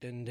I am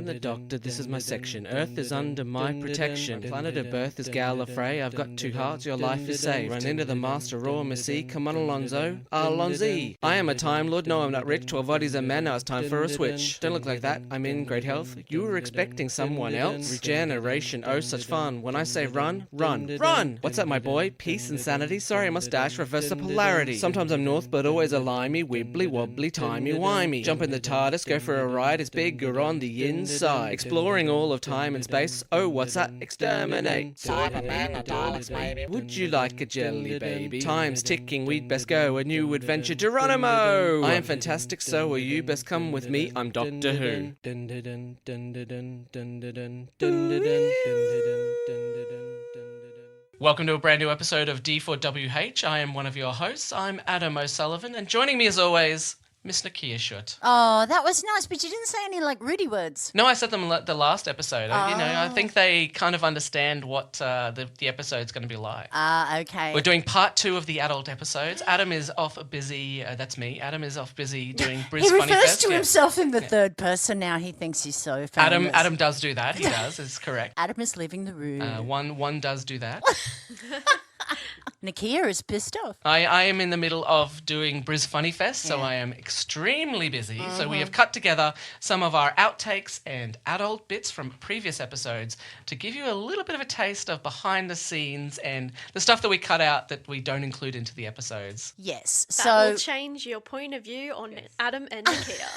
the Doctor, this is my section. Earth is under my protection. Planet of birth is Gallifrey. I've got two hearts, your life is saved. Run into the Master Raw Missy. Come on, Alonzo. Alonzi. I am a Time Lord. No, I'm not rich. 12 bodies a man. Now it's time for a switch. Don't look like that. I'm in great health. You were expecting someone else? Regeneration. Oh, such fun. When I say run, run, run. What's up, my boy? Peace and sanity. Sorry, I must dash. Reverse the polarity. Sometimes I'm north, but always a limey, wibbly wobbly, timey wimey. Jump in the TARDIS, go for a ride. It's bigger on the inside. Exploring all of time and space. Oh, what's that? Exterminate. Cybermen or Daleks, maybe. Would you like a jelly baby? Time's ticking, we'd best go. A new adventure, Geronimo! I am fantastic, so are you. Best come with me, I'm Doctor Who. Welcome to a brand new episode of D4WH. I am one of your hosts. I'm Adam O'Sullivan, and joining me as always, Miss Nicchia Schutt. Oh, that was nice, but you didn't say any, Rudy words. No, I said them the last episode. I think they kind of understand what the episode's going to be like. Okay. We're doing part 2 of the adult episodes. Adam is off busy. That's me. Adam is off busy doing Briz He Funny refers Fest. to himself in the third person now. He thinks he's so famous. Adam does do that. He does. It's correct. Adam is leaving the room. One does do that. Nicchia is pissed off. I am in the middle of doing Briz Funny Fest, so I am extremely busy. So we have cut together some of our outtakes and adult bits from previous episodes to give you a little bit of a taste of behind the scenes and the stuff that we cut out that we don't include into the episodes. Yes. That will change your point of view on Adam and Nicchia.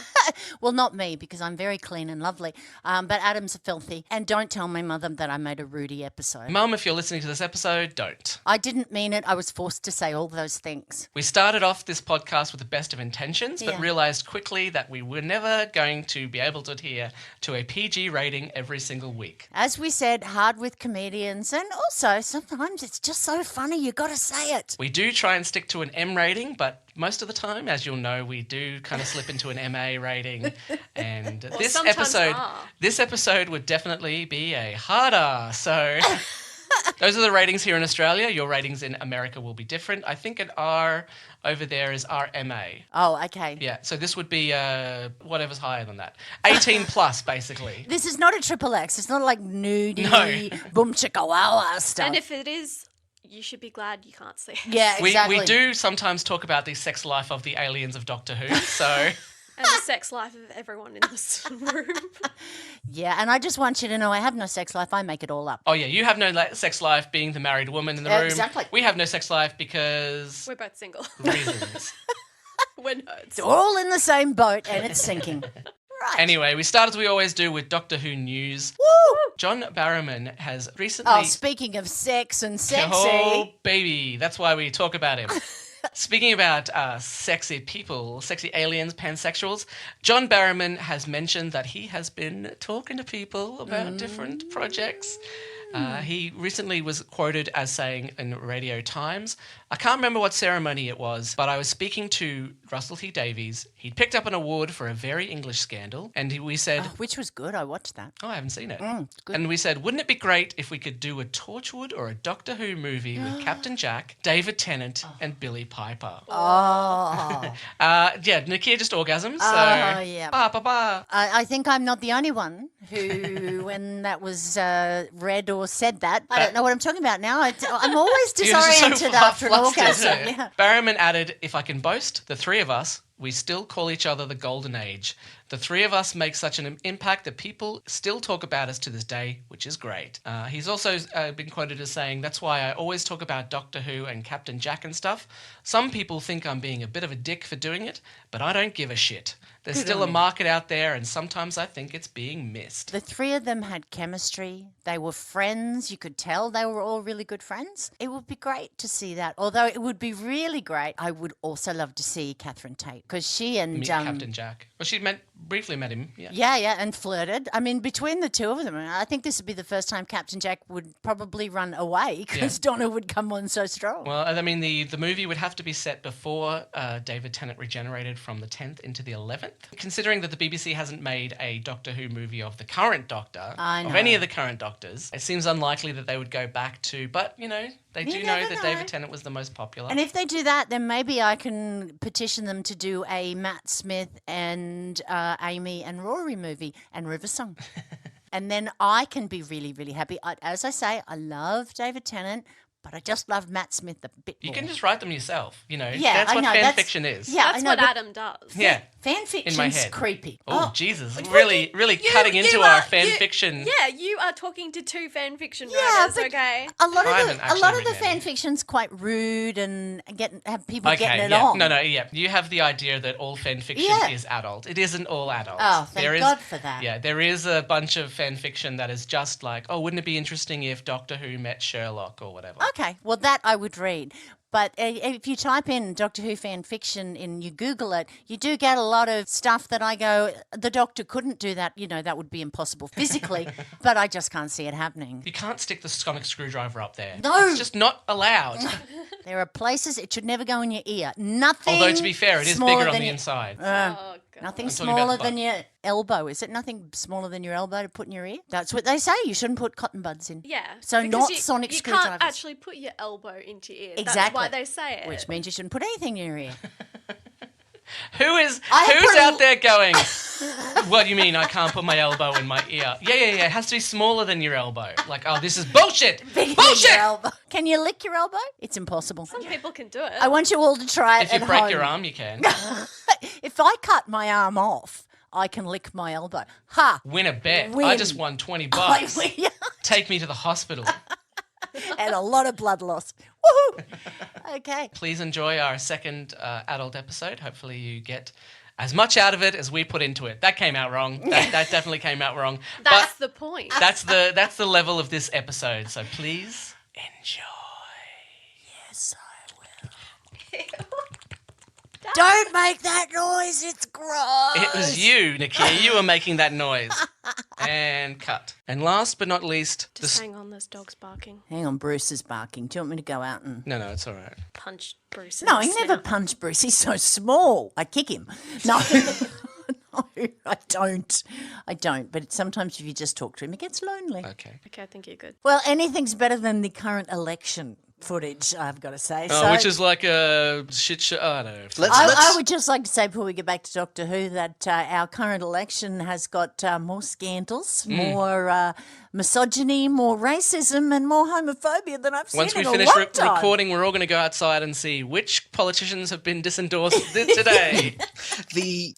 Well, not me, because I'm very clean and lovely. But Adam's filthy. And don't tell my mother that I made a Rudy episode. Mum, if you're listening to this episode, don't. I didn't mean it. I was forced to say all those things. We started off this podcast with the best of intentions, but realised quickly that we were never going to be able to adhere to a PG rating every single week. As we said, hard with comedians, and also sometimes it's just so funny, you got to say it. We do try and stick to an M rating, but most of the time, as you'll know, we do kind of slip into an MA rating. And this episode would definitely be a harder. So those are the ratings here in Australia. Your ratings in America will be different. I think an R over there is RMA. Oh, okay. Yeah, so this would be whatever's higher than that. 18 plus, basically. This is not a triple X. It's not like nudie, boom chicka wow stuff. And if it is, you should be glad you can't see it. Yeah, exactly. We do sometimes talk about the sex life of the aliens of Doctor Who, so... And the sex life of everyone in this room. Yeah, and I just want you to know I have no sex life. I make it all up. Oh, yeah, you have no sex life being the married woman in the room. Exactly. We have no sex life because... We're both single. Reasons. We're nerds. We're all in the same boat and it's sinking. Right. Anyway, we start as we always do with Doctor Who news. Woo! John Barrowman has recently... Oh, speaking of sex and sexy. Oh, baby. That's why we talk about him. Speaking about sexy people, sexy aliens, pansexuals, John Barrowman has mentioned that he has been talking to people about different projects. He recently was quoted as saying in Radio Times, I can't remember what ceremony it was, but I was speaking to Russell T Davies. He'd picked up an award for a very English scandal, and we said... Oh, which was good. I watched that. Oh, I haven't seen it. Good. And we said, wouldn't it be great if we could do a Torchwood or a Doctor Who movie with Captain Jack, David Tennant, and Billy Piper? Oh. Nicchia just orgasms. So, yeah. Ba. I think I'm not the only one who, when that was read or said that, I don't know what I'm talking about now. I'm always disoriented after an orgasm. Yeah. Barrowman added, if I can boast, the three of us, we still call each other the Golden Age. The three of us make such an impact that people still talk about us to this day, which is great. He's also been quoted as saying, that's why I always talk about Doctor Who and Captain Jack and stuff. Some people think I'm being a bit of a dick for doing it, but I don't give a shit. There's still a market out there, and sometimes I think it's being missed. The three of them had chemistry. They were friends. You could tell they were all really good friends. It would be great to see that. Although it would be really great, I would also love to see Catherine Tate, because she and... Captain Jack. Well, she briefly met him, yeah. Yeah, and flirted. I mean, between the two of them, I think this would be the first time Captain Jack would probably run away, because Donna would come on so strong. Well, I mean, the movie would have to be set before David Tennant regenerated from the 10th into the 11th. Considering that the BBC hasn't made a Doctor Who movie of the current Doctor, I of know. any of the current Doctors, it seems unlikely that they would go back to, but, you know, they do know never that know. David Tennant was the most popular. And if they do that, then maybe I can petition them to do a Matt Smith and Amy and Rory movie and River Song. And then I can be really, really happy. As I say, I love David Tennant, but I just love Matt Smith a bit more. You can just write them yourself, you know. Yeah, that's I what know, fan that's- fiction is. Yeah, I That's know, what but Adam does. Yeah. fan In my fiction's head. creepy. Oh, Jesus. Really cutting into our fan fiction. Yeah, you are talking to two fan fiction Yeah, writers, but okay? A lot I of haven't the actually fan written any. fiction's quite rude and have people getting Okay, it yeah. on. No, yeah. You have the idea that all fan fiction Yeah. is adult. It isn't all adult. Oh, thank God for that. Yeah, there is a bunch of fan fiction that is just like, oh, wouldn't it be interesting if Doctor Who met Sherlock or whatever? Okay, well that I would read. But if you type in Doctor Who fan fiction and you Google it, you do get a lot of stuff that I go, the Doctor couldn't do that. You know, that would be impossible physically, but I just can't see it happening. You can't stick the sonic screwdriver up there. No. It's just not allowed. There are places it should never go in your ear. Nothing. Although, to be fair, it is smaller bigger on than the your- inside. Oh, God. Nothing I'm talking about smaller the than butt. your elbow. Is it nothing smaller than your elbow to put in your ear? That's what they say. You shouldn't put cotton buds in. Yeah. So because not you, sonic you screwdrivers. can't actually put your elbow into your ear. Exactly. That's why they say it. Which means you shouldn't put anything in your ear. Who's I put a- out there going, what do you mean I can't put my elbow in my ear? Yeah. It has to be smaller than your elbow. Like, oh, this is bullshit. Bigger than Bullshit! your elbow. Can you lick your elbow? It's impossible. Some people can do it. I want you all to try it If you at break home. your arm, you can. If I cut my arm off, I can lick my elbow. Ha! Win a bet. I Win. just won 20 I bucks. win. Take me to the hospital. And a lot of blood loss. Woohoo! Okay. Please enjoy our second adult episode. Hopefully you get as much out of it as we put into it. That came out wrong. That definitely came out wrong. That's but the point. that's the level of this episode. So please enjoy. Yes, I will. Don't make that noise. It's gross. It was you, Nicchia. You were making that noise. And cut. And last but not least, Just hang on, this dog's barking. Hang on, Bruce is barking. Do you want me to go out and... No, it's all right. Punch Bruce. in No, the you never snout. punch Bruce. He's so small. I kick him. No. No, I don't. But sometimes if you just talk to him, it gets lonely. Okay. Okay, I think you're good. Well, anything's better than the current election footage, I've got to say. Oh, which is like a shit show. I don't know. I would just like to say before we get back to Doctor Who that our current election has got more scandals, more misogyny, more racism, and more homophobia than I've seen Once we in a finish long time. recording, we're all going to go outside and see which politicians have been disendorsed today.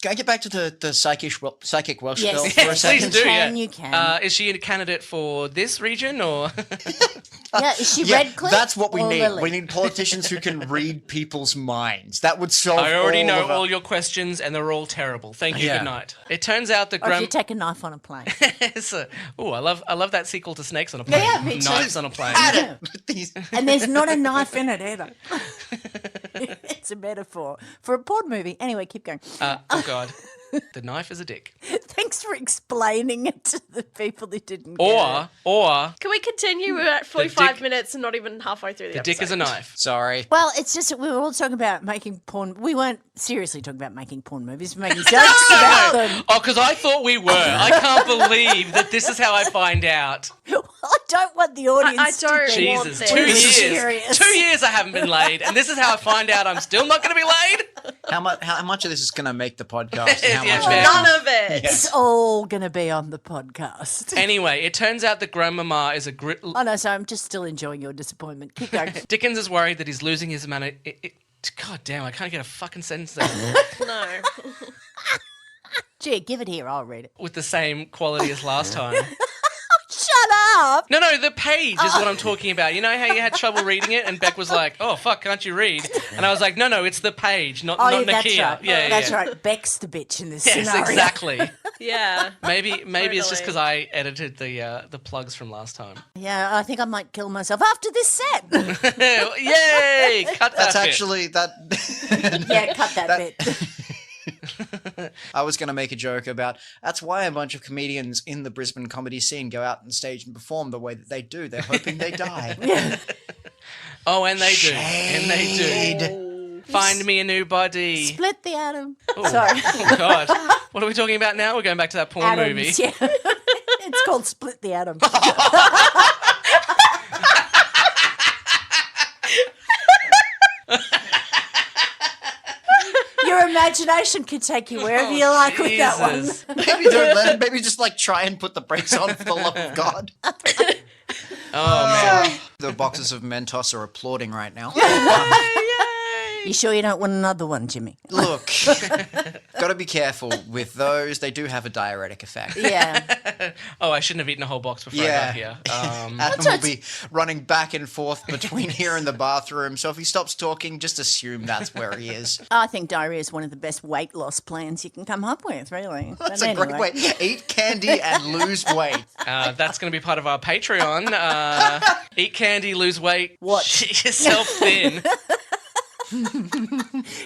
Can I get back to the psychic Welsh Yes. girl for a Please second? do, can, yeah. you can. Is she a candidate for this region or? Yeah, is she Yeah, Redcliffe? that's what we or need. Lily? We need politicians who can read people's minds. That would solve. I already know of our- all your questions and they're all terrible. Thank you. Yeah. Good night. It turns out that Or if you take a knife on a plane. I love that sequel to Snakes on a Plane. Yeah, me too. Knives on a Plane. Yeah. These- And there's not a knife in it either. It's a metaphor for a porn movie. Anyway, keep going. Oh God, the knife is a dick. Thanks for explaining it to the people that didn't get it. Or Can we continue? We're at 45 dick- minutes and not even halfway through the the episode. dick is a knife. Sorry. Well, it's just that we were all talking about making porn. We weren't seriously talking about making porn movies, we're making jokes about them. Oh, because I thought we were. I can't believe that this is how I find out. I don't want the audience I don't to be want Jesus, this. 2 This is years. serious. 2 years I haven't been laid, and this is how I find out I'm still not going to be laid. How much of this is going to make the podcast? And how Yeah, much fair. None of it. It's all going to be on the podcast. Anyway, it turns out that Grandmama is a Oh, no, so I'm just still enjoying your disappointment. Keep going. Dickens is worried that he's losing his man. God damn, I can't get a fucking sentence there No. Gee, give it here. I'll read it. with the same quality as last time. Shut up. No, the page is what I'm talking about. You know how you had trouble reading it, and Beck was like, "Oh fuck, can't you read?" And I was like, "No, it's the page, not Oh, not that's Nicchia." right. Yeah, That's yeah. right. Beck's the bitch in this Yes, scenario. exactly. Yeah. Maybe it's just Totally. because I edited the plugs from last time. Yeah, I think I might kill myself after this set. Yay! Cut that. That's bit. actually that. Yeah, cut that bit. I was going to make a joke about that's why a bunch of comedians in the Brisbane comedy scene go out on stage and perform the way that they do. They're hoping they die. Yeah. Oh, and they do. And they do. Find me a new body. Split the atom. Oh. Sorry. Oh, God. What are we talking about now? We're going back to that porn movie. Atoms, yeah. It's called Split the Atom. Your imagination can take you wherever you like with that one. Jesus. Maybe don't let. Maybe just like try and put the brakes on for the love of God. Oh, man. The boxes of Mentos are applauding right now. You sure you don't want another one, Jimmy? Look, got to be careful with those. They do have a diuretic effect. Yeah. Oh, I shouldn't have eaten a whole box before I Yeah. got here. Adam will be running back and forth between here and the bathroom. So if he stops talking, just assume that's where he is. I think diarrhea is one of the best weight loss plans you can come up with, really. That's But a great way. Eat candy and lose weight. That's going to be part of our Patreon. Eat candy, lose weight, What? shit yourself thin.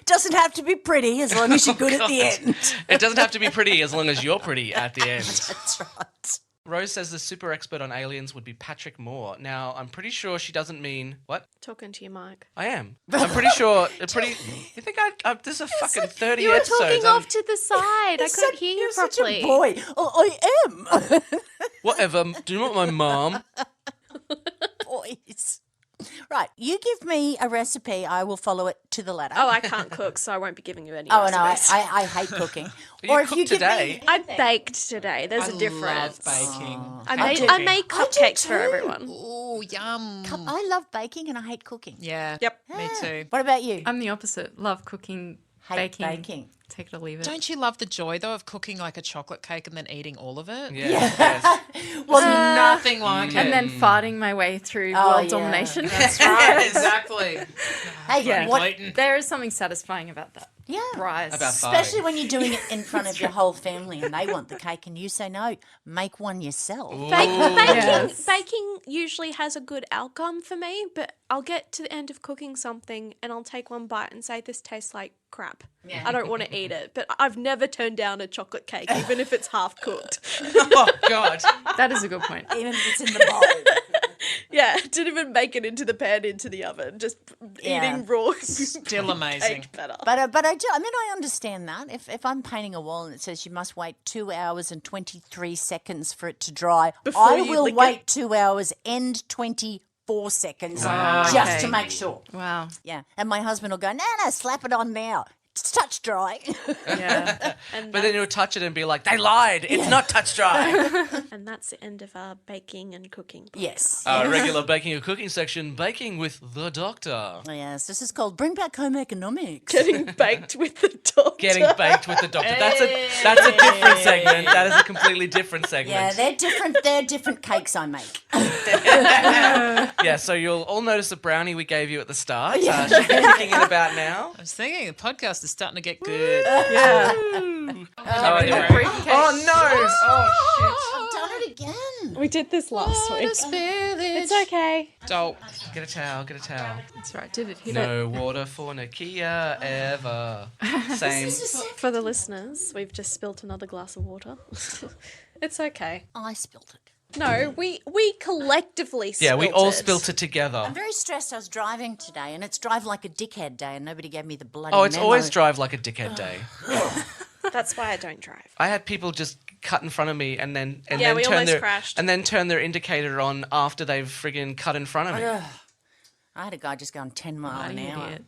Doesn't have to be pretty as long as you're good at the end. It doesn't have to be pretty as long as you're pretty at the end. That's right. Rose says the super expert on aliens would be Patrick Moore. Now, I'm pretty sure she doesn't mean... What? Talking to your mic. I am. I'm pretty sure... You think this is a fucking 30 You were episodes. talking off to the side. I couldn't hear you You're properly. such a boy. Oh, I am. Whatever. Do you want my mom? Boys. Right, you give me a recipe, I will follow it to the letter. Oh, I can't cook, so I won't be giving you any Oh, no, recipes. I hate cooking. You cooked today. I baked today. There's a difference. baking. I made cupcakes for everyone. Oh, yum. I love baking and I hate cooking. Yeah. Yep. Me too. What about you? I'm the opposite. Love cooking, Hate baking. baking. Take it or leave it. Don't you love the joy, though, of cooking like a chocolate cake and then eating all of it? Yeah. Yes. Well, nothing like it. and then farting my way through Oh, world yeah. domination. That's right, exactly. Hey, Yeah. what? There is something satisfying about that. Yeah. Rise. About Especially farting. when you're doing it in front of your whole family and they want the cake and you say no, make one yourself. Yes. Baking usually has a good outcome for me, but I'll get to the end of cooking something and I'll take one bite and say, this tastes like crap. I don't want to eat it. But I've never turned down a chocolate cake, even if it's half cooked. Oh, God. That is a good point. Even if it's in the bowl. Yeah, didn't even make it into the pan, into the oven. Just eating raw. Still amazing. Cake better. But I understand that. If I'm painting a wall and it says you must wait 2 hours and 23 seconds for it to dry, Before I you will lick wait it. 2 hours and 24 seconds Wow. just Okay. to make sure. Wow. Yeah. And my husband will go, no, slap it on now. It's touch dry. Yeah. And But then you'll touch it and be like, they lied. It's not touch dry. And that's the end of our baking and cooking. Yes. Our regular baking and cooking section, Baking with the Doctor. Yes, this is called Bring Back Home Economics. Getting baked with the doctor. Getting baked with the Doctor. That's a different segment. That is a completely different segment. Yeah, they're different. They're different cakes I make. Yeah, so you'll all notice the brownie we gave you at the start. Should be kicking in about now. I was thinking the podcast is starting to get good. Yeah. Oh, anyway. Oh, no. Oh, I've done it again. We did this last week. It's okay. Dope. shit. Get a towel. Get a towel. That's right. Did it hit No water for Nicchia ever. Same. For the listeners, we've just spilt another glass of water. It's okay. I spilled it. No, we collectively spilt Yeah, we all it. spilt it together. I'm very stressed. I was driving today, and it's drive like a dickhead day, and nobody gave me the bloody Oh, it's memo. always drive like a dickhead day. That's why I don't drive. I had people just cut in front of me and then Yeah, we turn almost their crashed. and then turn their indicator on after they've friggin' cut in front of me. I had a guy just going 10 mile an you hour. idiot.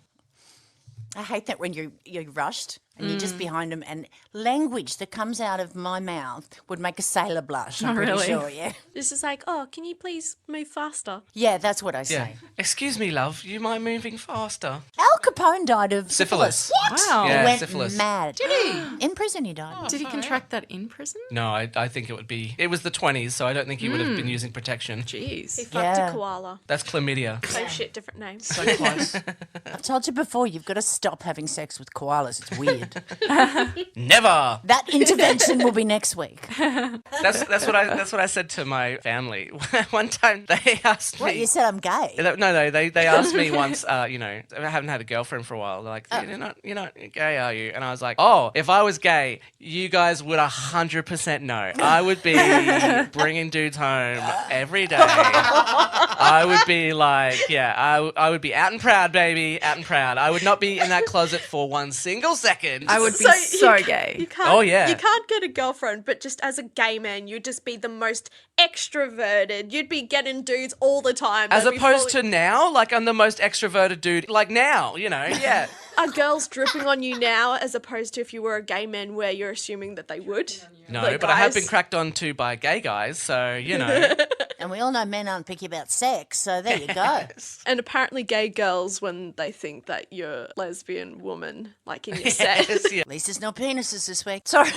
I hate that when you're rushed and you're just behind him, and language that comes out of my mouth would make a sailor blush. I'm pretty really? sure. Yeah. This is like, oh, can you please move faster? Yeah, that's what I Yeah. say. Excuse me, love. You mind moving faster? Al Capone died of Syphilis. What? Wow. He Yeah, went syphilis. mad. Did he? In prison, he died. Did he contract that in prison? No, I think it would be. It was the 20s, so I don't think he would have been using protection. He Jeez. fucked Yeah. a koala. That's chlamydia. Same shit, different name. So close. I've told you before, you've got to stop having sex with koalas. It's weird. intervened. Never. That intervention will be next week. That's what I said to my family. One time they asked me. What, you said I'm gay? No, they asked me once. I haven't had a girlfriend for a while. They're like, you're not gay, are you? And I was like, oh, if I was gay, you guys would 100% know. I would be bringing dudes home every day. I would be like, I would be out and proud, baby, out and proud. I would not be in that closet for one single second. I would be so gay. You can't, Oh, yeah. You can't get a girlfriend, but just as a gay man, you'd just be the most extroverted. You'd be getting dudes all the time. As They'd be opposed to now, like I'm the most extroverted dude. Like now, yeah. Are girls dripping on you now as opposed to if you were a gay man where you're assuming that they would? No, Like, but I have guys- been cracked on to by gay guys, so And we all know men aren't picky about sex, so there you go. And apparently gay girls, when they think that you're a lesbian woman, like in your sex. Yes, yeah. At least there's no penises this week. Sorry.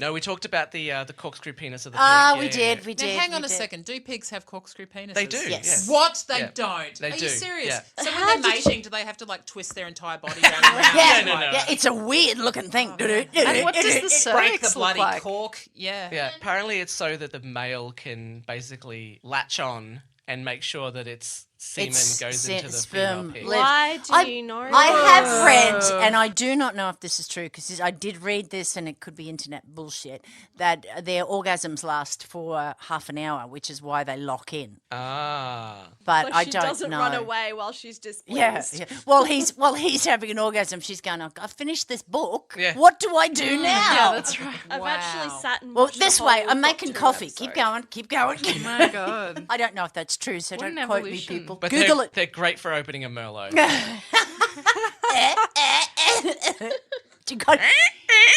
No, we talked about the corkscrew penis of the Ah, pig. we Yeah, did. Now, hang on a second. Do pigs have corkscrew penises? They do. Yes. Yeah. What? They Yeah. don't. They Are do, you serious? yeah. So How when they're did mating, do they have to like twist their entire body going around? Yeah, no. yeah, it's a weird looking thing. And what does the Break the cervix look bloody like? cork. Yeah. Yeah, apparently it's so that the male can basically latch on and make sure that its semen It's goes into the sperm female pig. live. Why do you know I that? have read, and I do not know if this is true because I did read this, and it could be internet bullshit, that their orgasms last for half an hour, which is why they lock in. Ah. But So I she don't doesn't know. run away while she's displeased. Yeah, yeah. While he's having an orgasm, she's going, I finished this book. Yeah. What do I do now? Yeah, that's right. I've actually sat and Well, watched this the way, whole I'm making Doctor coffee. episode. Keep going, keep going. Oh my God. I don't know if that's true, so What don't an quote me, evolution. people. But Google they're, it. they're great for opening a Merlot.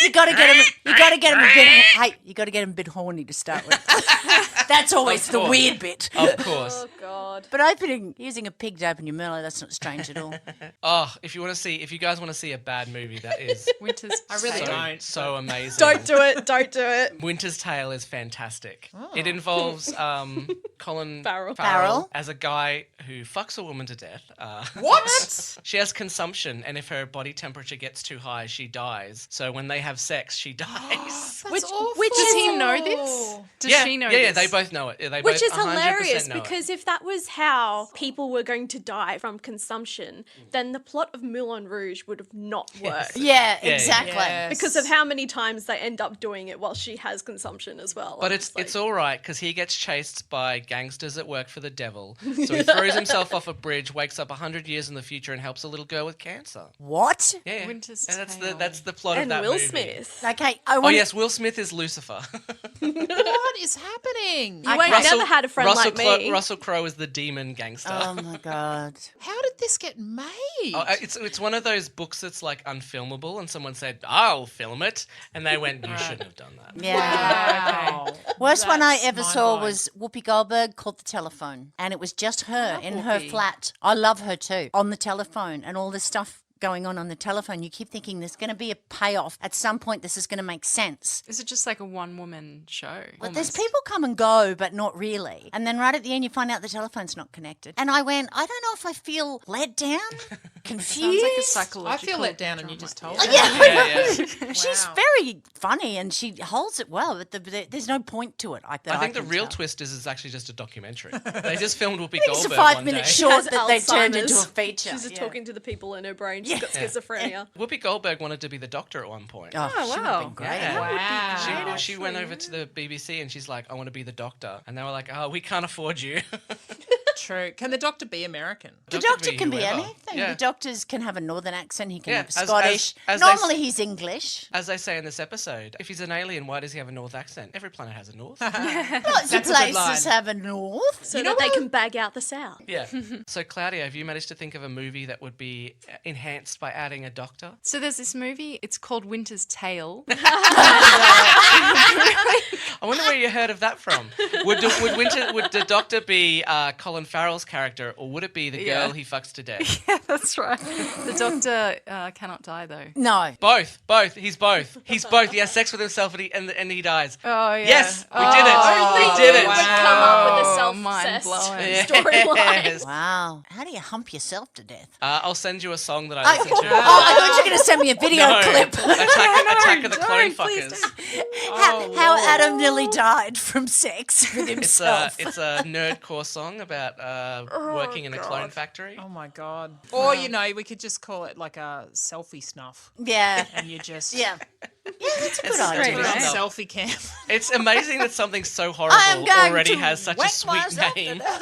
You got to get him. You got to get him a bit. Hey, you got to get him a bit horny to start with. That's always Of the course. weird bit. Of course. Oh, God. But using a pig to open your Merlot, that's not strange at all. Oh, if you guys want to see a bad movie, that is Winter's I really so, don't. so amazing. Don't do it. Don't do it. Winter's Tale is fantastic. It involves Colin Farrell. as a guy who fucks a woman to death. What? She has consumption, and if her body temperature gets too high, she dies. So when they have sex, she dies. Which Does he know this? Does yeah, she know yeah, this? yeah, they both know it. They Which both is 100% hilarious know it. because if that was how people were going to die from consumption, then the plot of Moulin Rouge would have not worked. Yeah, yeah. exactly. Yes. Because of how many times they end up doing it while she has consumption as well. But I'm it's just like, all right because he gets chased by gangsters that work for the devil. So he throws himself off a bridge, wakes up 100 years in the future, and helps a little girl with cancer. What? Yeah, yeah. Winter's And Tale. that's the plot of and that Will movie. Smith. Okay. Oh yes, Will Smith is Lucifer. What is happening? You ain't never had a friend like me. Russell Crowe is the demon gangster. Oh my God. How did this get made? Oh, it's one of those books that's like unfilmable, and someone said, "I'll film it," and they went, "You shouldn't have done that." Yeah. Wow. Worst one I That's ever saw mind-blowing. was Whoopi Goldberg called The Telephone. And it was just her in her Whoopi. flat. I love her too. On the telephone and all this stuff going on the telephone. You keep thinking there's going to be a payoff. At some point, this is going to make sense. Is it just like a one-woman show? But there's almost? people come and go, but not really. And then right at the end, you find out the telephone's not connected. And I went, I don't know if I feel let down, confused. Sounds like a I psychological feel let down and drama. you just told Oh, me. yeah. Yeah. She's Wow. very funny and she holds it well, but there's no point to it. I think the can real tell. twist is it's actually just a documentary. They just filmed Whoopi It's a Goldberg one 5-minute day. short Has that they turned into a Alzheimer's. feature. She's just Yeah. talking to the people in her brain. She's got schizophrenia. Whoopi Goldberg wanted to be the doctor at one point. Oh, she would have wow. been great. Yeah. Wow. She went over to the BBC and she's like, I want to be the doctor. And they were like, oh, we can't afford you. True. Can the doctor be American? The doctor can be whoever. anything. Yeah. The doctors can have a northern accent. He can Yeah, have as- Scottish. as they Normally, s- he's English. As they say in this episode, if he's an alien, why does he have a north accent? Every planet has a north. Lots of That's a good places line. have a north. So that they can bag out the south. Yeah. So, Claudia, have you managed to think of a movie that would be enhanced by adding a doctor? So there's this movie. It's called Winter's Tale. I wonder where you heard of that from. Would the doctor be Colin Farrell's character, or would it be the Yeah. girl he fucks to death? Yeah, that's right. The doctor cannot die, though. No. Both. He's both. He has sex with himself and he dies. Oh, yeah. Yes, we did it. We did it. Would come up with a Wow, self-obsessed mind-blowing. storyline. Yes. Wow. How do you hump yourself to death? I'll send you a song that I listen to. I thought you were going to send me a video No. clip. Attack of the Clone don't, please Fuckers. How Adam nearly died from sex with It's himself. a nerdcore song about working in a clone factory. Oh my god. Or we could just call it like a selfie snuff, Yeah. and you just Yeah. Yeah, that's a good It's idea. great, put it on right? selfie cam. It's amazing that something so I'm horrible going already to has such a wet sweet myself to name. death.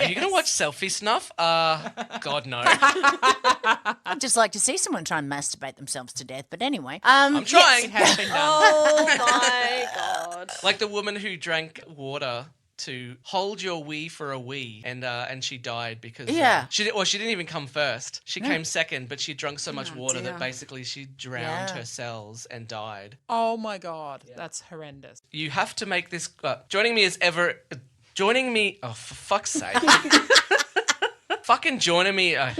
Are you going to watch Selfie Snuff? God, no. I'd just like to see someone try and masturbate themselves to death. But anyway, I'm trying. It has been done. Oh my god. Like the woman who drank water to hold your wee for a wee, and she died because Yeah. she didn't even come first. She came second, but she drank so much water dear. that basically she drowned Yeah. her cells and died. Oh my god, that's horrendous. You have to make this. Joining me. Oh, for fuck's sake! Fucking joining me. you don't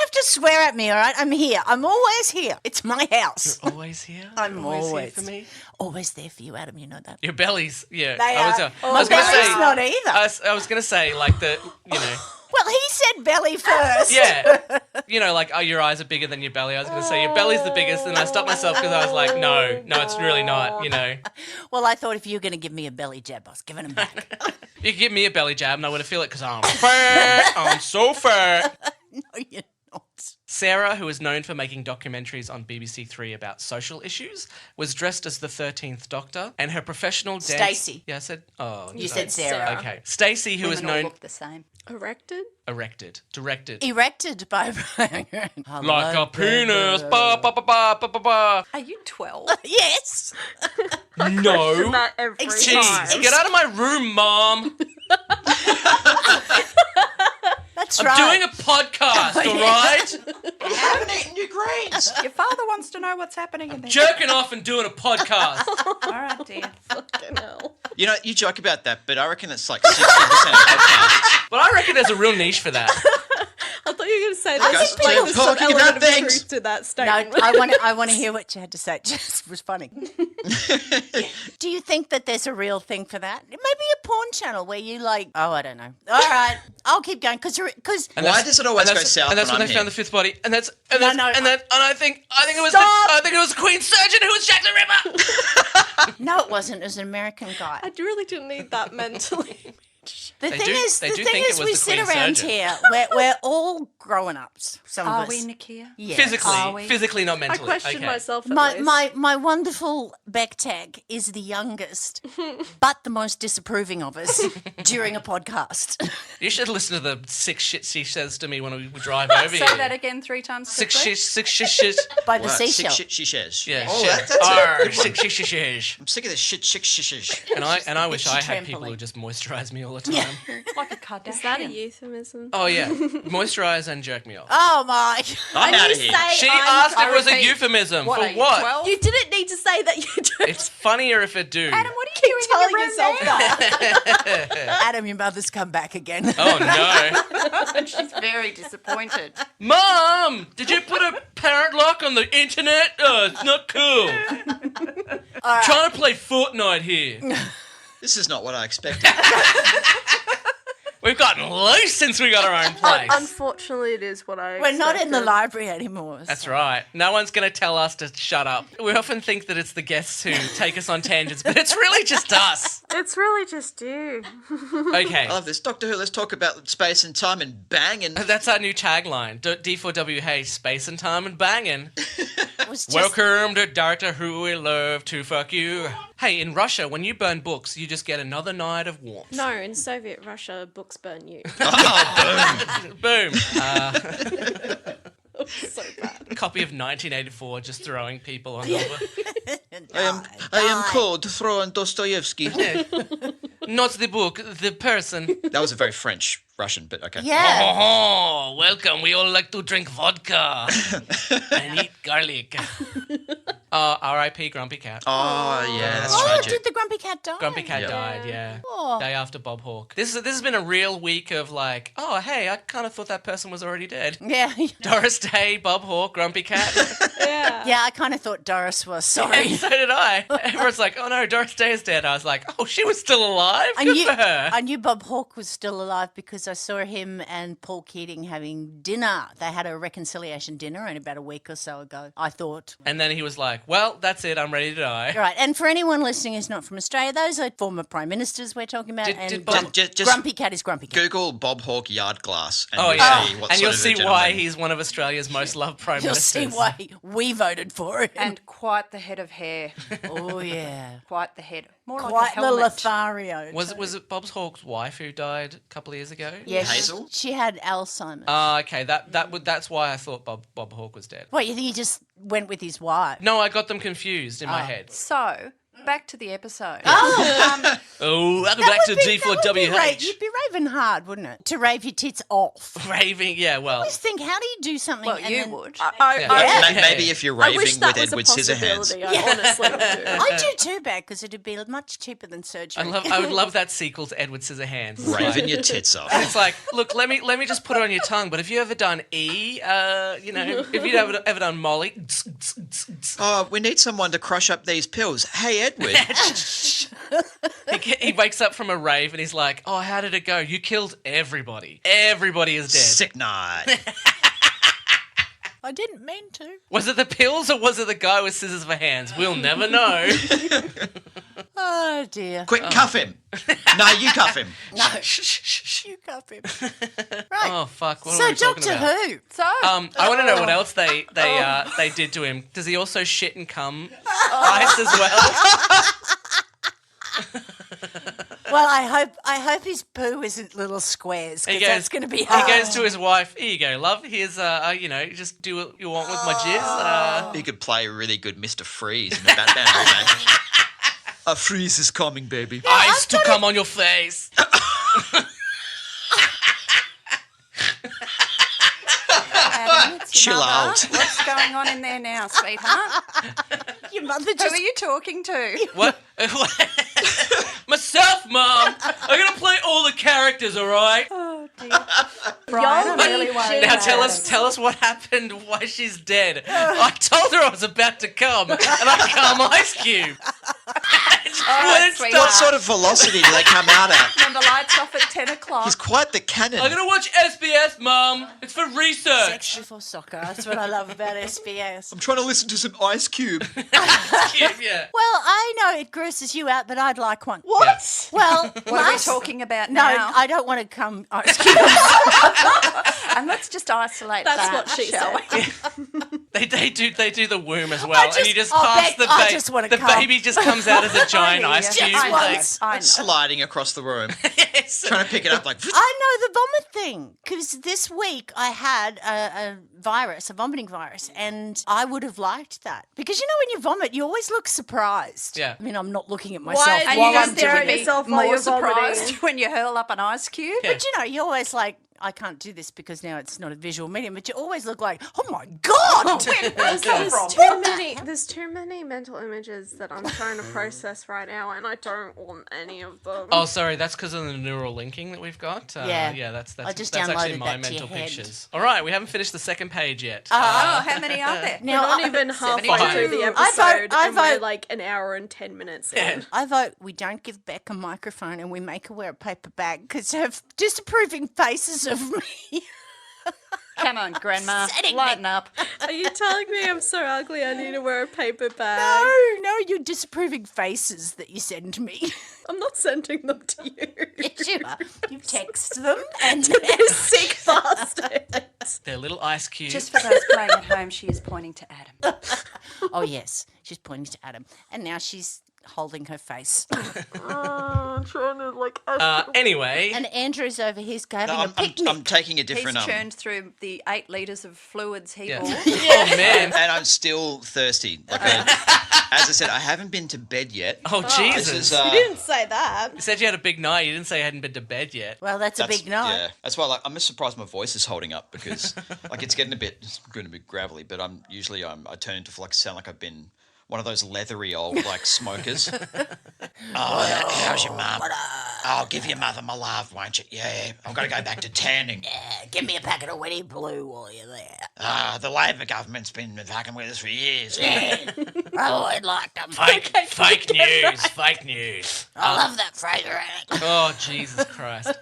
have to swear at me, all right? I'm here. I'm always here. It's my house. Always here. I'm You're always here for me. Always there for you, Adam. You know that. Your bellies, yeah. They I was, are. I was gonna belly's say. not either. I was gonna say like Well, he said belly first. yeah, like your eyes are bigger than your belly. I was gonna say your belly's the biggest, and I stopped myself because I was like, no, it's really not. Well, I thought if you were going to give me a belly jab, I was giving him back. You could give me a belly jab, and I wouldn't feel it because I'm fat. I'm so fat. No, you're not. Sarah, who is known for making documentaries on BBC Three about social issues, was dressed as the 13th Doctor, and her professional dance... Stacey. Yeah, I said... Oh, You said Sarah. Okay. Stacey, who is Women all known... look the same. Erected? Directed. Erected by... Like a penis. Ba, ba, ba, ba, ba, ba, ba. Are you 12? Yes. No. That every Jeez, get out of my room, Mom. That's I'm right. doing a podcast, all right? I haven't eaten your greens. Your father wants to know what's happening in there. Jerking off and doing a podcast. All right, dear. Fucking hell. You joke about that, but I reckon it's like 60% of podcasts. But I reckon there's a real niche for that. I thought you were going to say Guys, there's we're like some talking element about of things. truth to that No, statement. I want to hear what you had to say. It just was funny. Do you think that there's a real thing for that? Maybe a porn channel where you I don't know. All right, I'll keep going because Why does it always go south And that's when when I'm they here? found the fifth body. And I think it was the Queen Surgeon who was Jack the Ripper. no, it wasn't. It was an American guy. I really didn't need that mentally. The They thing do- is, they the do thing think it is, was we the sit Queen around Surgeon. here. We're all grown ups. Some Are of us. we, Nicchia? Yeah. Are we? Physically, not I mentally. question Okay. myself at My, least. my wonderful BekTech is the youngest, but the most disapproving of us during a podcast. You should listen to the sick shit she says to me when we drive over Say here. that again 3 times Sick quickly. shit. By the What? seashell. Sick shit she says. Yeah, Oh, shit. that's a Arr, good one. sick shit. I'm sick of this shit. And I wish I had people trampoline. who just moisturize me all the time. Like a Kardashian. Is that a euphemism? Oh yeah, moisturize and jerk me off. Oh my! I'm out of you here. say She I'm- asked if it was a repeat. euphemism. What For are you, what? 12? You didn't need to say that you do. It's funnier if it do. Adam, what are you doing telling in your yourself room now? Adam, your mother's come back again. Oh no. She's very disappointed. Mom, did you put a parent lock on the internet? Oh, it's not cool. Trying to play Fortnite here. This is not what I expected. We've gotten loose since we got our own place. Unfortunately, it is what I We're not in the expected. library anymore. That's right. No one's going to tell us to shut up. We often think that it's the guests who take us on tangents, but it's really just us. It's really just you. Okay. I love this. Doctor Who, let's talk about space and time and bang and... That's our new tagline. D4WH, space and time and banging. It was just, Welcome to Doctor Who, we love to fuck you. Hey, in Russia, when you burn books, you just get another night of warmth. No, in Soviet Russia, books burn you. Boom. So bad. Copy of 1984 just throwing people on over. I am cold, throwing Dostoevsky. Not the book, the person. That was a very French Russian, but okay. yeah. Oh, welcome. We all like to drink vodka and eat garlic. R.I.P. Grumpy Cat. Oh, yeah, that's Oh, tragic. did the grumpy cat die? Grumpy Cat Yeah. died, yeah. Oh. Day after Bob Hawke. This has been a real week of like, oh, hey, I kind of thought that person was already dead. Yeah. Doris Day, Bob Hawke, Grumpy Cat. Yeah. Yeah, I kind of thought Doris was. Sorry. So did I. Everyone's like, oh no, Doris Day is dead. I was like, oh, she was still alive? I Good knew, for her. I knew Bob Hawke was still alive because I saw him and Paul Keating having dinner. They had a reconciliation dinner only about a week or so ago, I thought. And then he was like, well, that's it. I'm ready to die. Right, and for anyone listening who's not from Australia, those are former prime ministers we're talking about. Did and Bob- Just Grumpy Cat is Grumpy Cat. Google Bob Hawke yard glass and Oh, you'll yeah. see what And sort you'll of a see gentleman. why he's one of Australia's most loved prime You'll ministers. see why we voted for him. And quite the head of hair. Oh, yeah. Quite the head. More like Quite a the helmet. Lothario. Was it Bob Hawke's wife who died a couple of years ago? Yeah, Hazel? she had Alzheimer's. Okay, that's why I thought Bob Hawke was dead. What, you think he just went with his wife? No, I got them confused in my head. So, back to the episode. Oh, welcome back to That would be D4WH. you'd be raving hard, wouldn't it? To rave your tits off. Raving, yeah, well. I always think, how do you do something? Well, and you then- would. Maybe if you're I raving wish that with was a Edward Scissorhands. possibility. I honestly do. I do too, Beck, because it'd be much cheaper than surgery. I would love that sequel to Edward Scissorhands. It's Raving like- your tits off. It's like, look, let me just put it on your tongue. But have you ever done E? If you ever done Molly, Oh, we need someone to crush up these pills. Hey, Edward. he wakes up from a rave and he's like, oh, how did it go? You killed everybody. Everybody is dead. Sick night. I didn't mean to. Was it the pills or was it the guy with scissors for hands? We'll never know. Oh, dear. Quick, cuff him. No, you cuff him. No. You cuff him. Right. Oh fuck! What are So, we talking Doctor about? Who? So, I want to know what else they did to him. Does he also shit and cum ice as well? Well, I hope his poo isn't little squares, because that's going to be He hard. goes to his wife. Here you go, love. Here's just do what you want with my jizz. He could play a really good Mr. Freeze in the Batman remake. A freeze is coming, baby. Ice to come on your face. Adam, it's your Chill mother. out. What's going on in there now, sweetheart? Your mother Who just... are you talking to? What? Myself, Mom. I'm gonna play all the characters. All right. Oh dear. Brian, I'm really worried. Now about tell us what happened. Why she's dead. I told her I was about to come, and I come Ice Cube. Wouldn't sweetheart. What stop. sort of velocity do they come out at? When the lights off at 10 o'clock. He's quite the cannon. I'm gonna watch SBS, Mum. It's for research. Sex before soccer. That's what I love about SBS. I'm trying to listen to some Ice Cube. Yeah. Well, I know it grosses you out, but I'd like one. What? Well, What are we last... talking about No, now? I don't want to come Ice Cube. And let's just isolate That's that, what she shall said. They do the womb as well, just- and you just oh, pass Beck, the I baby. just wanna The come. baby just comes out as a giant ice Yeah, cube. I know. like- I know. Sliding across the room. Yes. Trying to pick it up like... I know the vomit thing, because this week I had a vomiting virus, and I would have liked that. Because you know when you vomit, you always look surprised. Yeah. I mean, I'm not looking at myself Why- And while you're I'm just there doing and it. yourself while more you're surprised vomiting. when you hurl up an ice cube. Yeah. But you know, you're always like, I can't do this because now it's not a visual medium, but you always look like, oh my God! There's too many mental images that I'm trying to process right now, and I don't want any of them. Oh, sorry, that's because of the neural linking that we've got. Yeah. That's I just that's actually downloaded my that to mental your head. pictures. All right, we haven't finished the second page yet. Oh, how many are there? Now, We're not even halfway 75. through the I episode, and we're vote- like an hour and 10 minutes in. I vote we don't give Beck a microphone and we make her wear a paper bag, because her disapproving faces of me. Come on, Grandma. Setting Lighten up. Are you telling me I'm so ugly I need to wear a paper bag? No, your disapproving faces that you send me. I'm not sending them to you. Yes, you are. You text them and You sick bastard. They're little ice cubes. Just for those playing at home, she is pointing to Adam. oh yes, she's pointing to Adam, and now she's holding her face. I'm trying to like. Anyway, And Andrew's over here having No, a picnic. I'm taking a He's different... churned through the 8 litres of fluids he yeah. bought. Oh man. And I'm still thirsty. Like as I said, I haven't been to bed yet. Oh This Jesus. is, You didn't say that. You said you had a big night. You didn't say you hadn't been to bed yet. Well, that's a big night. Yeah, that's why I'm just surprised my voice is holding up because it's getting a bit gravelly. But I turn into sound like I've been one of those leathery old like smokers. Oh, how's your mum? I'll give your mother my love, won't you? Yeah, I've got to go back to tanning. Give me a packet of Winnie Blue while you're there. The Labor government's been fucking with us for years. I would like them. Fake news. Fake news. I love that Fraser act. Oh, Jesus Christ.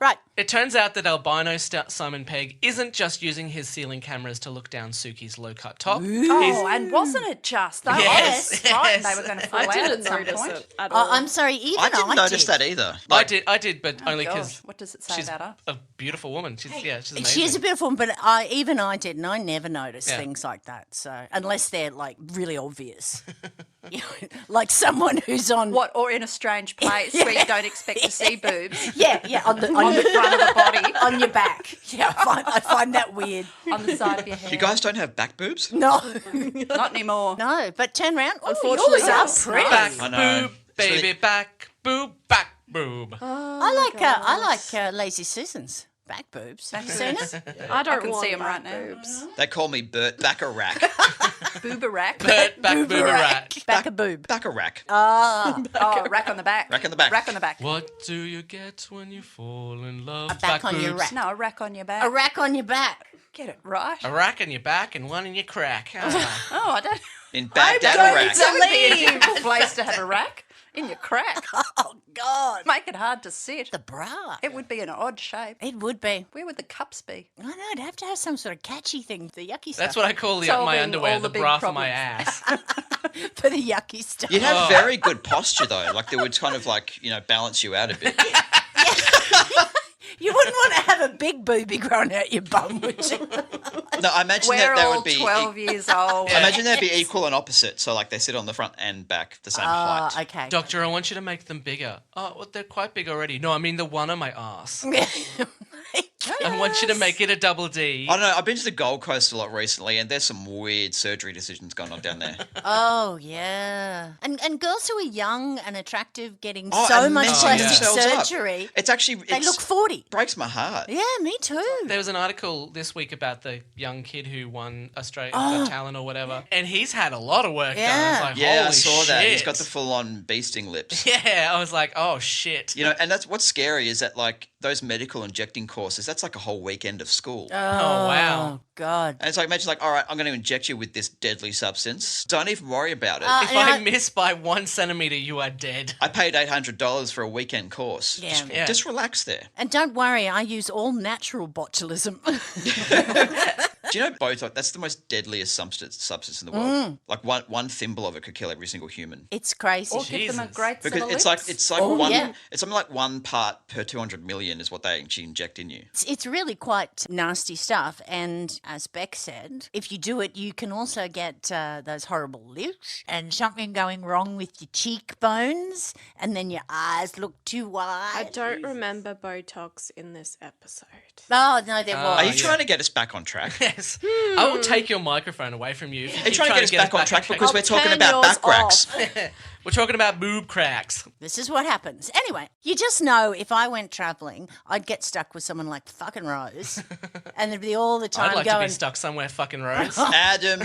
Right. It turns out that albino Simon Pegg isn't just using his ceiling cameras to look down Suki's low-cut top. Oh, and wasn't it just? I Yes, was frightened yes. they were going to fall I out didn't at some notice point. it at all. I'm sorry, even I didn't notice did. that either. I did, but only God, because what does it say she's about her? a beautiful woman. She's amazing. She is a beautiful one, but I did, and I never notice Yeah. things like that. So unless they're like really obvious, you know, like someone who's on Or in a strange place where you don't expect to see boobs yeah, on the front of the body, on your back. Yeah, I find that weird. on the side of your head. You guys don't have back boobs? No, Not anymore. no, but turn around. Unfortunately, yours are yes. pretty. Back I know. boob, baby, back boob, back boob. I like Lazy Susan's back boobs. Have you seen it? I don't can want see 'em back right now. boobs. They call me Bert Bacharach. Boob-a-rack. Bert, back boob, Back a boob. Bacharach. Oh, rack on the back. Rack on the back. Rack on the back. What do you get when you fall in love? A back on your boobs. rack. No, a rack on your back. A rack on your back. Get it right. A rack in your back and one in your crack. Ah. Oh, I don't. In Baghdad, Iraq. That would be a difficult place to have a rack in your crack. Oh God, Make it hard to sit. the bra. It would be an odd shape. It would be. Where would the cups be? I know. It'd have to have some sort of catchy thing. The yucky stuff. That's what I call my Solving underwear, all the the big bra for my problems. ass. for the yucky stuff. You'd have very good posture though. Like they would kind of like, balance you out a bit. You wouldn't want to have a big booby growing out your bum, would you? No, I imagine We're that all would be 12 years old. I imagine they'd be equal and opposite. So like they sit on the front and back the same height. Okay. Doctor, I want you to make them bigger. Oh, well, they're quite big already. No, I mean the one on my ass. I want you to make it a double D. I don't know. I've been to the Gold Coast a lot recently, and there's some weird surgery decisions going on down there. Oh yeah, and girls who are young and attractive getting Oh, so and much messing plastic themselves up. surgery. It's actually They look 40. breaks my heart. Yeah, me too. There was an article this week about the young kid who won Australia's Got Talent or whatever, and he's had a lot of work done. I was like, Yeah, I holy saw that. He's shit. got the full-on bee sting lips. Yeah, I was like, oh shit. And that's what's scary is that like those medical injecting courses, that's like a whole weekend of school. Oh wow. Oh God. And it's like, imagine like, all right, I'm going to inject you with this deadly substance. Don't even worry about it. If I miss by 1 centimeter, you are dead. I paid $800 for a weekend course. Yeah. Just relax there. And don't worry, I use all natural botulism. Do you know Botox? That's the most deadliest substance in the world. Like one thimble of it could kill every single human. It's crazy. Or give them a Jesus. great Because set of it's lips. like Oh, one. yeah. It's something like 1 part per 200 million is what they actually inject in you. It's really quite nasty stuff. And as Beck said, if you do it, you can also get those horrible lips and something going wrong with your cheekbones, and then your eyes look too wide. I don't remember Botox in this episode. Oh, no, there was. Are you trying to get us back on track? Yes. I will take your microphone away from you. If you Are you keep trying to get us back on track because we're talking turn about yours back racks? We're talking about boob cracks. This is what happens. Anyway, you just know if I went travelling, I'd get stuck with someone like fucking Rose, and there'd be all the time I'd like to going. be stuck somewhere fucking Rose. Adam,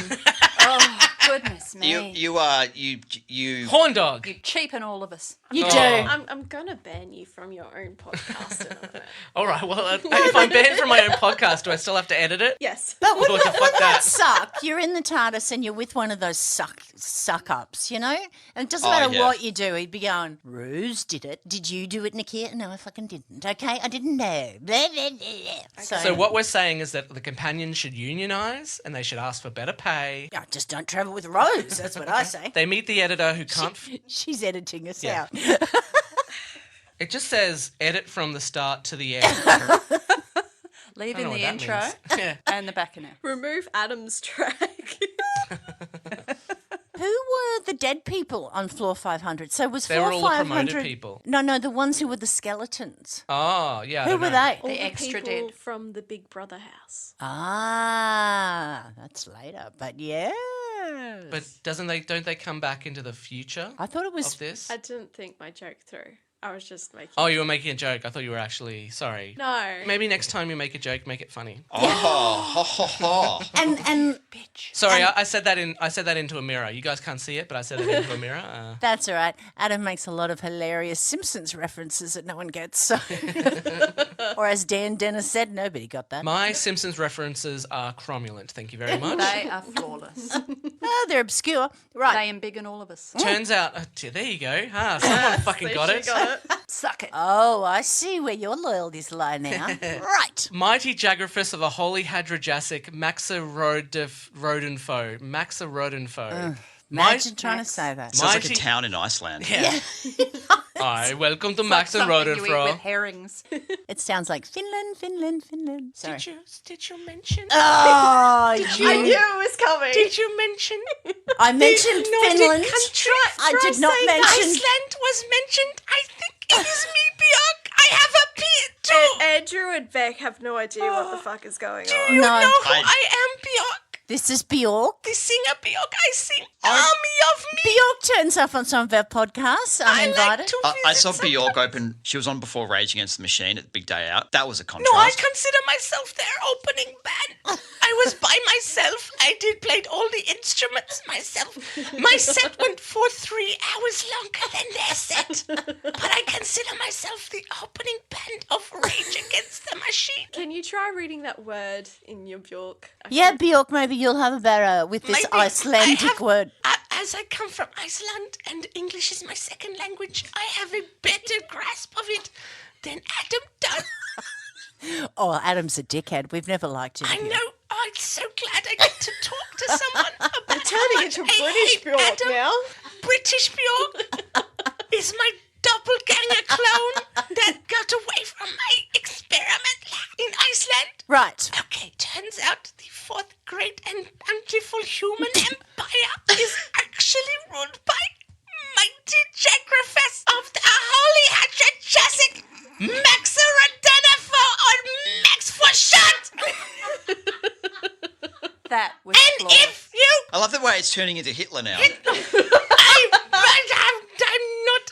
Oh, goodness me. you Horn dog. You cheapen all of us. You Oh. do. I'm gonna ban you from your own podcast in a minute. All right, well, if I'm banned from my own podcast, do I still have to edit it? Yes. But What wouldn't the fuck that that? suck? You're in the TARDIS and you're with one of those suck ups, you know? And it doesn't matter yeah. what you do. He'd be going, Rose did it. Did you do it, Nicchia? No, I fucking didn't. Okay, I didn't know. Blah, blah, blah, blah. So what we're saying is that the companions should unionise and they should ask for better pay. Yeah, just don't travel with Rose. That's what I say. They meet the editor who can't... She's editing us Yeah. out. It just says edit from the start to the end. I Leave don't in know the what that intro means. Yeah. and the back end. Remove Adam's track. Who were the dead people on floor 500? So was They floor were all the 500... promoted people. No, the ones who were the skeletons. Oh, yeah. I Who don't were know. they? All the extra people dead. from the Big Brother house. Ah, that's later. But yeah. But don't they come back into the future I thought it was of this? I didn't think my joke through. I was just making. Oh, you were making a joke. I thought you were actually sorry. No. Maybe next time you make a joke, make it funny. Oh, ho, ho, ho. And Sorry, I said that into a mirror. You guys can't see it, but I said it into a mirror. that's all right. Adam makes a lot of hilarious Simpsons references that no one gets. So. Or as Dan Dennis said, nobody got that. My Simpsons references are cromulent. Thank you very much. They are flawless. Oh, they're obscure. Right. They embiggen all of us. Turns out, there you go. Someone fucking got it. Suck it. Oh, I see where your loyalties lie now. Right. Mighty Jagraphus of a holy hadrajasic Maxa Rodenfo. Imagine trying to say that. Sounds like a Mighty- town in Iceland. Yeah. Hi, welcome to Maxa Something you eat with Rodenfro. herrings. It sounds like Finland. Sorry. Did you mention? Oh, I knew it was coming. Did you mention? I mentioned Finland. I did not mention. Iceland was mentioned. I think it is me, Bjork. I have a beard too. Andrew and Beck have no idea what the fuck is going on. You No. know who I- I am, Bjork. This is Bjork. The singer Bjork. I sing Army of Me. Bjork turns up on some of our podcasts. I'm I invited. like to I visit saw some- Bjork open. She was on before Rage Against the Machine at the Big Day Out. That was a No, contrast. I consider myself their opening band. I was by myself. I played all the instruments myself. My set went for 3 hours longer than their set. But I consider myself the opening band of Rage Against the Machine. Can you try reading that word in your Bjork? Yeah, Bjork, maybe you'll have a better with this Maybe. Icelandic word. As I come from Iceland and English is my second language, I have a better grasp of it than Adam does. Oh, Adam's a dickhead. We've never liked him. I know. Oh, I'm so glad I get to talk to someone about Turning how into much I British hate Bjork Adam. now. British Bjork is my doppelganger clone that got away from my experiment in Iceland. Right. Okay, turns out the fourth great and bountiful human empire is actually ruled by mighty Jagraphus of the Holy Hadrajasic Maxa Rodenfo, or Max for short. That was And flawless. if you I love the way it's turning into Hitler now.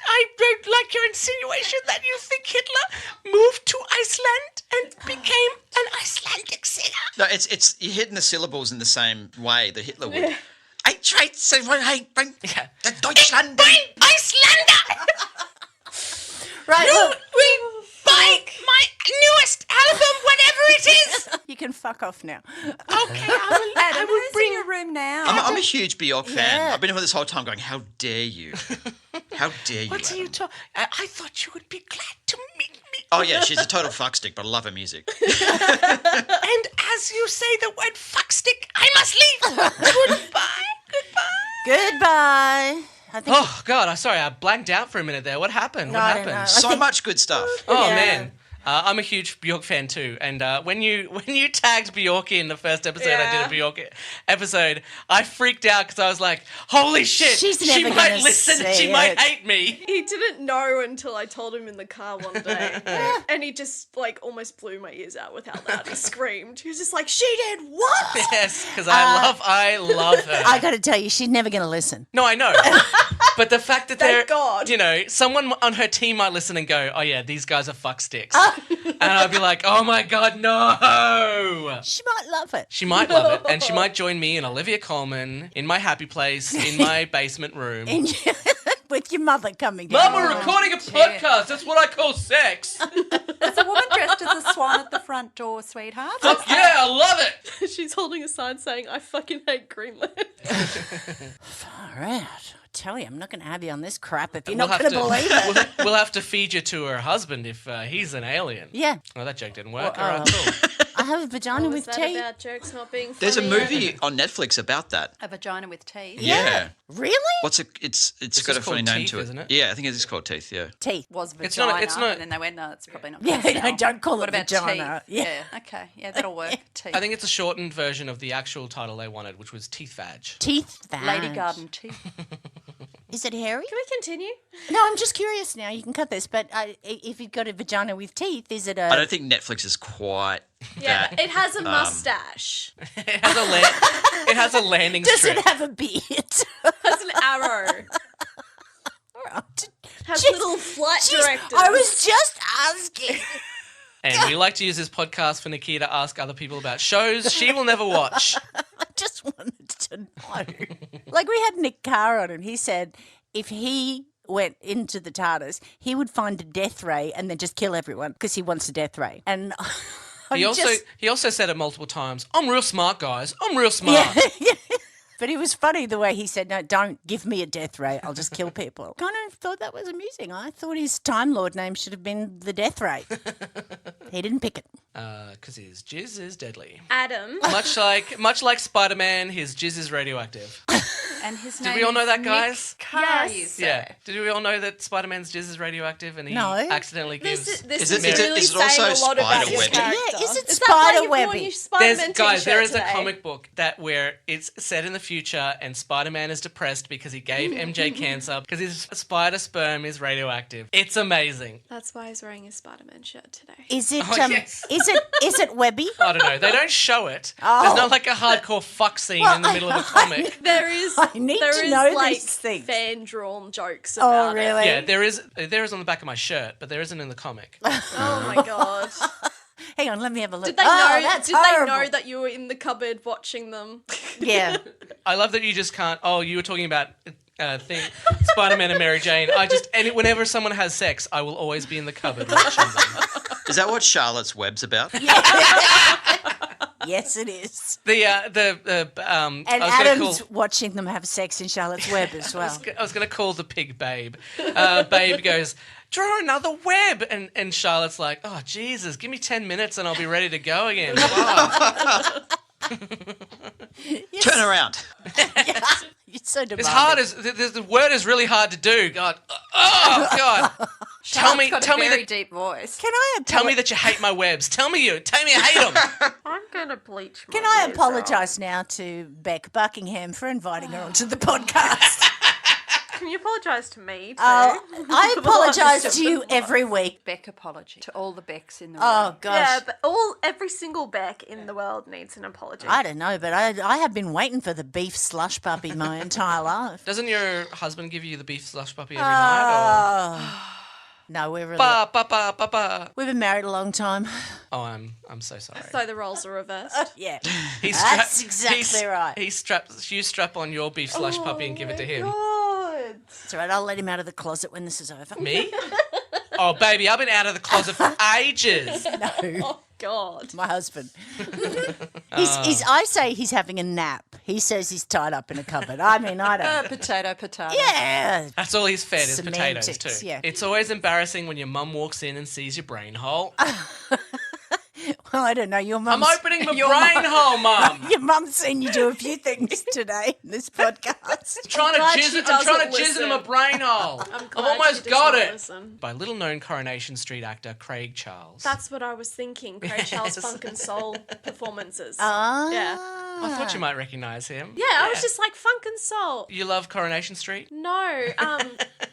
I don't like your insinuation that you think Hitler moved to Iceland and became an Icelandic singer. No, it's you're hitting the syllables in the same way that Hitler would. I tried to say, the Deutschland. Ein Islander! Right. You Look, will buy my newest album, whatever it is. you can fuck off now. Okay, I Adam, will who's bring in your room now? I'm a huge Bjork fan. Yeah. I've been here this whole time going, how dare you? How dare you? What are you Adam? talking? I thought you would be glad to meet me. Oh, yeah, she's a total fuckstick, but I love her music. And as you say the word fuckstick, I must leave. Goodbye. Goodbye. I think. Oh God, I'm sorry. I blanked out for a minute there. What happened? No, What I don't happened? know. So much good stuff. Oh Yeah. man. I'm a huge Bjork fan too, and when you tagged Bjork in the first episode, I did a Bjork episode. I freaked out because I was like, "Holy shit! She's she never might gonna listen. see She might it." hate me." He didn't know until I told him in the car one day. And he just, like, almost blew my ears out with how loud he screamed. He was just like, she did what? Yes, because I love her. I got to tell you, she's never going to listen. No, I know. But the fact that Thank God. you know, someone on her team might listen and go, "Oh yeah, these guys are fuck sticks," and I'd be like, "Oh my God, no!" She might love it. She might love it, and she might join me and Olivia Colman in my happy place in my basement room. With your mother coming Mum, down. we're recording a podcast. That's what I call sex. There's a woman dressed as a swan at the front door, sweetheart. Fuck yeah, I love it. She's holding a sign saying, I fucking hate Greenland. All right. I tell you, I'm not going to have you on this crap if you're We'll not have going to believe it. We'll have to feed you to her husband if he's an alien. Yeah. Oh, that joke didn't work. Well, All right, cool. I have a vagina Was with that teeth. about jokes not being funny? There's a movie on Netflix about that. A vagina with teeth. Yeah. Really? What's it? It's got just a funny called name Teeth, to it. isn't it? Yeah, I think it is called Teeth. Yeah. Teeth. Was vagina, It's not- it's not- and then they went, no, it's probably not. Yeah, close no, enough. don't call What it about vagina. teeth? Yeah. Okay, yeah, that'll work. Teeth. I think it's a shortened version of the actual title they wanted, which was Teeth Vag. Teeth vag. Lady Garden teeth. Is it hairy? Can we continue? No, I'm just curious now. You can cut this, but if you've got a vagina with teeth, is it a... I don't think Netflix is quite Yeah, that. it has a mustache. It has a landing Does strip. it have a beard? It has an arrow. All right. Has Jeez, little flight jeez, directors. I was just asking. And we like to use this podcast for Nicchia to ask other people about shows she will never watch. I just wanted to know. Like we had Nick Carr on, and he said if he went into the TARDIS, he would find a death ray and then just kill everyone because he wants a death ray. And He also said it multiple times. I'm real smart, guys. I'm real smart. yeah. But it was funny the way he said, no, don't give me a death ray. I'll just kill people. Kind of thought that was amusing. I thought his Time Lord name should have been the Death Ray. He didn't pick it. Because his jizz is deadly. Adam. Much like Spider-Man, his jizz is radioactive. And his Did name we all know is that, guys? Nick Carr, Yes. you say. Yeah. Did we all know that Spider-Man's jizz is radioactive and he No. accidentally gives... This Is is it- really is it also saying a lot about your spider-webby? character. Yeah, is it that why spider you've worn webby? your Spider-Man Guys, there is t-shirt a today? comic book where it's set in the future and Spider-Man is depressed because he gave MJ cancer because his spider sperm is radioactive. It's amazing. That's why he's wearing his Spider-Man shirt today. Is it? Oh, yes. Is it Webby? I don't know. They don't show it. Oh. There's not like a hardcore fuck scene in the middle of a comic. There is I need there to is, know like these things. fan-drawn jokes Oh, about really? Yeah, there is on the back of my shirt, but there isn't in the comic. it. Oh my god. Hang on, let me have a look. Did they Oh, know that's did they horrible. know that you were in the cupboard watching them? Yeah. I love that you just can't. Oh, you were talking about Spider-Man and Mary Jane. Whenever someone has sex, I will always be in the cupboard watching them. Is that what Charlotte's Web's about? Yes, it is. And And Adam's watching them have sex in Charlotte's Web as well. I was going to call the pig Babe. Babe goes, draw another web. And Charlotte's like, oh, Jesus, give me 10 minutes and I'll be ready to go again. Wow. Turn around. You're so demanding. It's hard as the word is really hard to do. God, oh God! tell me got a very that. deep voice. Can I Tell me that you hate my webs. Tell me you hate them. I'm going to bleach my Can I ears apologise now to Beck Buckingham for inviting her onto the podcast? out. Can you apologise to me too? I apologise to you every week. Beck apology to all the Becks in the Oh, world. gosh. Yeah, but every single Beck in the world needs an apology. I don't know, but I have been waiting for the beef slush puppy my entire life. Doesn't your husband give you the beef slush puppy every night? Oh. No, we're really... Ba ba ba ba ba. We've been married a long time. Oh, I'm so sorry. So the roles are reversed. Yeah. He's That's exactly right. You strap on your beef slush puppy and give it to him. It's all right, I'll let him out of the closet when this is over. Me? Oh, baby, I've been out of the closet for ages. No, Oh God. my husband. I say he's having a nap. He says he's tied up in a cupboard. I mean, I don't... Potato. Yeah. That's all he's fed is potatoes Semantics, too. yeah. It's always embarrassing when your mum walks in and sees your brain hole. Well, I don't know. Your I'm mum's... opening my brain hole, mum. Your mum's seen you do a few things today in this podcast. I'm trying glad to she jizz doesn't in my brain hole. I've glad almost she does got not it. listen. By little-known Coronation Street actor Craig Charles. That's what I was thinking. Craig Charles Funk and Soul performances. Ah. Yeah. I thought you might recognise him. Yeah, I was just like Funk and Soul. You love Coronation Street? No,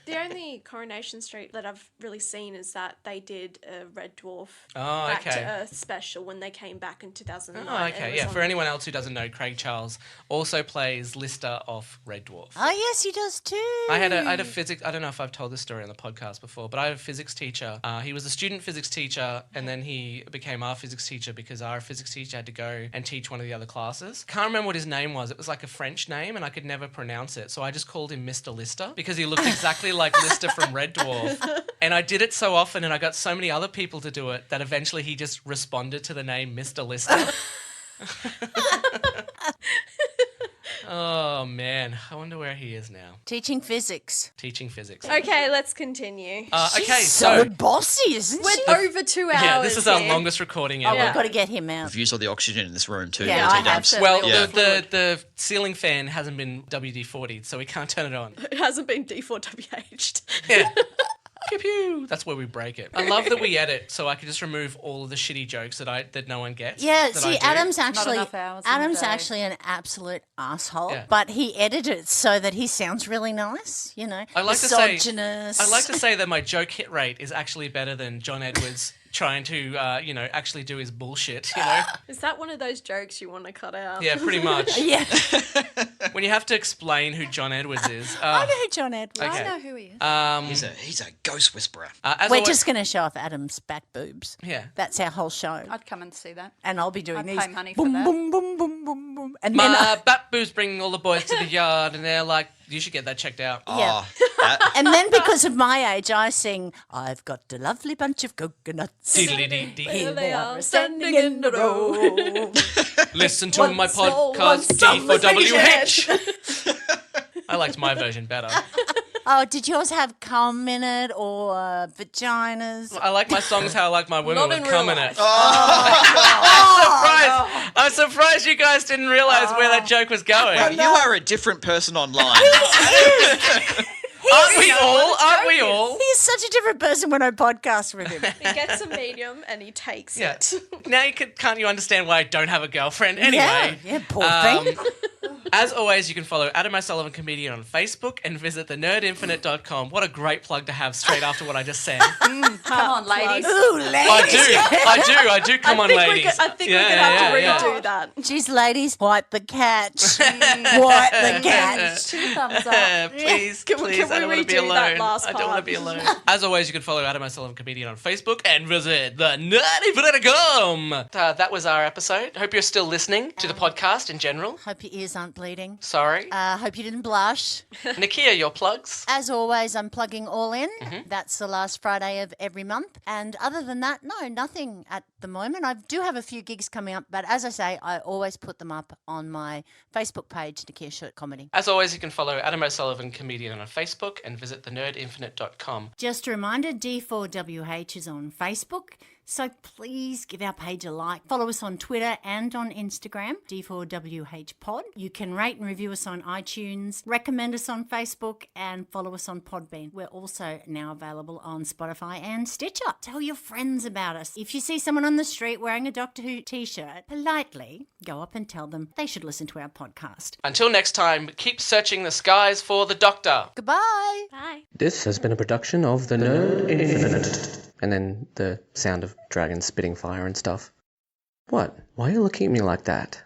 the only Coronation Street that I've really seen is that they did a Red Dwarf Oh, Back okay. to Earth special when they came back in 2009. Oh, It okay. was Yeah, on- for anyone else who doesn't know, Craig Charles also plays Lister off Red Dwarf. Oh, yes, he does too. I had a physics. I don't know if I've told this story on the podcast before, but I had a physics teacher. He was a student physics teacher, and then he became our physics teacher because our physics teacher had to go and teach one of the other classes. Can't remember what his name was. It was like a French name, and I could never pronounce it, so I just called him Mr. Lister because he looked exactly like Lister from Red Dwarf. And I did it so often, and I got so many other people to do it that eventually he just responded to the name Mr. Lister. Oh man, I wonder where he is now. Teaching physics. Teaching physics. Okay, let's continue. Okay, She's so bossy, isn't she? We're over 2 hours. yeah, this is our here. longest recording Oh, ever. we've got to get him out. We've used all the oxygen in this room too. Yeah, LT I have dubs. to. Well, Yeah. the ceiling fan hasn't been WD-40'd, so we can't turn it on. It hasn't been D4WH'd. Yeah. Pew pew. That's where we break it. I love that we edit, so I can just remove all of the shitty jokes that no one gets. Yeah, that I see, do. Adam's Not actually enough hours in the day. actually an absolute asshole, Yeah. but he edited it so that he sounds really nice. You know, I like to say misogynist. that my joke hit rate is actually better than John Edwards trying to actually do his bullshit. You know. Is that one of those jokes you want to cut out? Yeah, pretty much. Yeah, when you have to explain who John Edwards is. I know who John Edwards. Okay. I know who he is. He's a ghost whisperer. As We're always- just going to show off Adam's back boobs. Yeah. That's our whole show. I'd come and see that. And I'll be doing I'd these. pay money for boom, that. boom, boom, boom, boom, boom. And then My bat boob's bringing all the boys to the yard, and they're like, "You should get that checked out." Yeah. Oh, And then because of my age, I sing, I've got a lovely bunch of coconuts. Diddly-dee-dee. Here they are, standing in a row. Listen to my Once all, podcast, once all was D4WH. I liked my version better. Oh, did yours have cum in it or vaginas? I like my songs how I like my women Not with in cum real in it. life. I'm surprised you guys didn't realise where that joke was going. you are a different person online. Aren't we all? Aren't we all? He's such a different person when I podcast with him. He gets a medium and he takes Yeah. it. Now can't you understand why I don't have a girlfriend? Anyway. Yeah, poor thing. As always, you can follow Adam O'Sullivan Comedian on Facebook and visit thenerdinfinite.com. What a great plug to have straight after what I just said. Come on, ladies. Ooh, ladies. I do. Come on, ladies. I think we're going to have to redo that. Jeez, ladies, wipe the catch. Wipe the catch. 2 thumbs up. Please, Can we I don't want to be redo that alone. last I don't want to part? be alone. As always, you can follow Adam O'Sullivan Comedian on Facebook and visit thenerdinfinite.com. That was our episode. Hope you're still listening to the podcast in general. Hope your ears aren't bleeding. Sorry. Hope you didn't blush. Nicchia, your plugs. As always, I'm plugging all in. Mm-hmm. That's the last Friday of every month. And other than that, no, nothing at the moment. I do have a few gigs coming up, but as I say, I always put them up on my Facebook page, Nicchia Shirt Comedy. As always, you can follow Adam O'Sullivan Comedian on Facebook and visit thenerdinfinite.com. Just a reminder, D4WH is on Facebook, so please give our page a like. Follow us on Twitter and on Instagram, D4WH Pod. You can rate and review us on iTunes, recommend us on Facebook, and follow us on Podbean. We're also now available on Spotify and Stitcher. Tell your friends about us. If you see someone on the street wearing a Doctor Who t-shirt, politely go up and tell them they should listen to our podcast. Until next time, keep searching the skies for the Doctor. Goodbye. Bye. This has been a production of The Nerd Infinite. And then the sound of dragons spitting fire and stuff. What? Why are you looking at me like that?